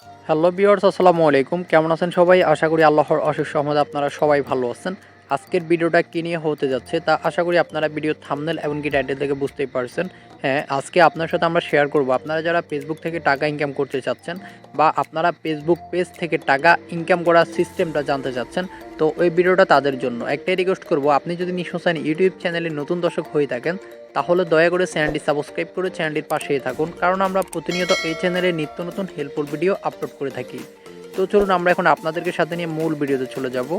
Hello viewers, আসসালামু আলাইকুম। কেমন আছেন সবাই? আশা করি আল্লাহর অশেষ রহমতে আপনারা সবাই ভালো আছেন। আজকের ভিডিওটা কী নিয়ে হতে যাচ্ছে তা আশা করি আপনারা ভিডিওর থাম্বনেল এমনকি টাইটেল থেকে বুঝতেই পারছেন। হ্যাঁ, আজকে আপনার সাথে আমরা শেয়ার করব আপনারা যারা ফেসবুক থেকে টাকা ইনকাম করতে চাচ্ছেন বা আপনারা ফেসবুক পেজ থেকে টাকা ইনকাম করার সিস্টেমটা জানতে চাচ্ছেন, তো ওই ভিডিওটা তাদের জন্য। একটাই রিকোয়েস্ট করব, আপনি যদি nisho hossain ইউটিউব চ্যানেলে নতুন দর্শক হয়ে থাকেন তাহলে দয়া করে চ্যানেলটি সাবস্ক্রাইব করে চ্যানেলটির পাশেই থাকুন, কারণ আমরা প্রতিনিয়ত এই চ্যানেলে নিত্য নতুন হেল্পফুল ভিডিও আপলোড করে থাকি। তো চলুন আমরা এখন আপনাদেরকে সাথে নিয়ে মূল ভিডিওতে চলে যাব।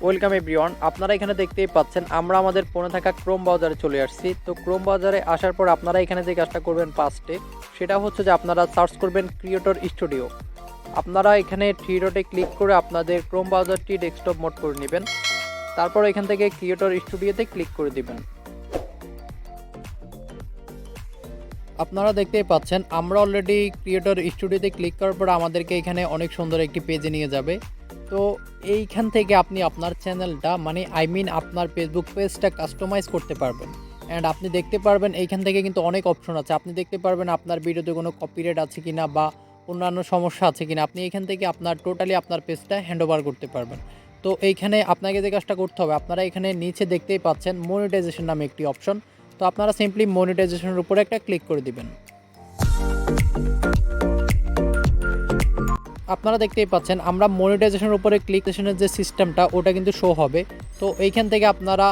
ওয়েলকাম এভরিওয়ান, আপনারা এখানে দেখতেই পাচ্ছেন আমরা আমাদের ফোনে থাকা ক্রোম ব্রাউজারে চলে আসছি। তো ক্রোম ব্রাউজারে আসার পর আপনারা এখানে যে কাজটা করবেন ফার্স্টে, সেটা হচ্ছে যে আপনারা সার্চ করবেন ক্রিয়েটর স্টুডিও। আপনারা এখানে থ্রি ডটে ক্লিক করে আপনাদের ক্রোম ব্রাউজারটি ডেস্কটপ মোড করে নেবেন। তারপর এখান থেকে ক্রিয়েটর স্টুডিওতে ক্লিক করে দিবেন। আপনারা দেখতেই পাচ্ছেন আমরা অলরেডি ক্রিয়েটর স্টুডিওতে ক্লিক করার পর আমাদেরকে এখানে অনেক সুন্দর একটি পেজে নিয়ে যাবে। তো এইখান থেকে আপনি আপনার চ্যানেলটা আপনার ফেসবুক পেজটা কাস্টমাইজ করতে পারবেন। অ্যান্ড আপনি দেখতে পারবেন এইখান থেকে কিন্তু অনেক অপশন আছে। আপনি দেখতে পারবেন আপনার ভিডিওতে কোনো কপিরাইট আছে কিনা বা অন্যান্য সমস্যা আছে কিনা। আপনি এখান থেকে আপনার টোটালি আপনার পেজটা হ্যান্ডওভার করতে পারবেন। তো এইখানে আপনাকে যে কাজটা করতে হবে, আপনারা এখানে নিচে দেখতেই পাচ্ছেন মনিটাইজেশন নামে একটি অপশন। তো আপনারা সিম্পলি মনিটাইজেশনের উপরে একটা ক্লিক করে দিবেন। আপনারা দেখতেই পাচ্ছেন আমরা মনিটাইজেশনের উপরে ক্লিকেশনের যে সিস্টেমটা ওটা কিন্তু শো হবে। তো এইখান থেকে আপনারা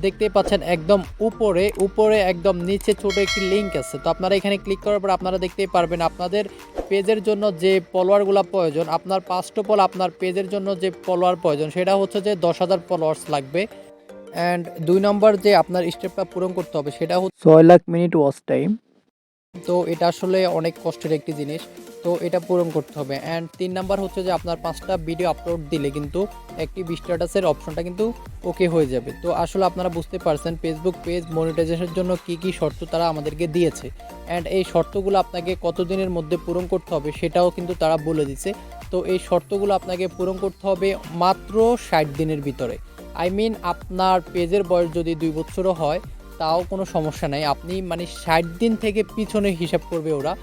দেখতেই পাচ্ছেন একদম উপরে একদম নিচে ছোট একটি লিঙ্ক আছে। তো আপনারা এখানে ক্লিক করার পর আপনারা দেখতেই পারবেন আপনাদের পেজের জন্য যে ফলোয়ারগুলো প্রয়োজন, আপনার ফার্স্ট অফ অল আপনার পেজের জন্য যে ফলোয়ার প্রয়োজন সেটা হচ্ছে যে 10,000 ফলোয়ার্স লাগবে। অ্যান্ড 2 নম্বর যে আপনার স্টেপটা পূরণ করতে হবে সেটা হচ্ছে 6 লাখ মিনিট ওয়াচ টাইম। তো এটা আসলে অনেক কষ্টের একটি জিনিস, তো এটা পূরণ করতে হবে। অ্যান্ড 3 নাম্বার হচ্ছে যে আপনার 5টা ভিডিও আপলোড দিলে কিন্তু একটি স্ট্যাটাসের অপশনটা কিন্তু ওকে হয়ে যাবে। তো আসলে আপনারা বুঝতে পারছেন ফেসবুক পেজ মনিটাইজেশনের জন্য কি কি শর্ত তারা আমাদেরকে দিয়েছে। অ্যান্ড এই শর্তগুলো আপনাকে কতদিনের মধ্যে পূরণ করতে হবে সেটাও কিন্তু তারা বলে দিছে। তো এই শর্তগুলো আপনাকে পূরণ করতে হবে মাত্র 60 দিনের ভিতরে। আপনার পেজের বয়স যদি 2 বছরও হয় তাও কোনো সমস্যা নাই। আপনি 60 দিন থেকে পিছনে হিসাব করবে ওরা।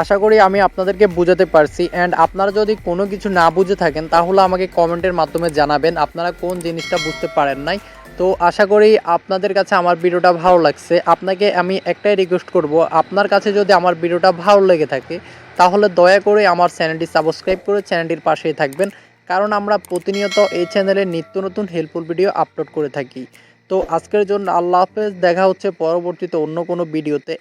আশা করি আমি আপনাদেরকে বুঝাতে পারছি। অ্যান্ড আপনারা যদি কোনো কিছু না বুঝে থাকেন তাহলে আমাকে কমেন্টের মাধ্যমে জানাবেন আপনারা কোন জিনিসটা বুঝতে পারেন নাই। তো আশা করি আপনাদের কাছে আমার ভিডিওটা ভালো লাগছে। আপনাকে আমি একটাই রিকোয়েস্ট করব, আপনার কাছে যদি আমার ভিডিওটা ভালো লেগে থাকে তাহলে দয়া করে আমার চ্যানেলটি সাবস্ক্রাইব করে চ্যানেলটির পাশেই থাকবেন, কারণ আমরা প্রতিনিয়ত এই চ্যানেলে নিত্য নতুন হেল্পফুল ভিডিও আপলোড করে থাকি। তো আজকের জন্য আল্লাহ হাফেজ, দেখা হচ্ছে পরবর্তীতে অন্য কোনো ভিডিওতে।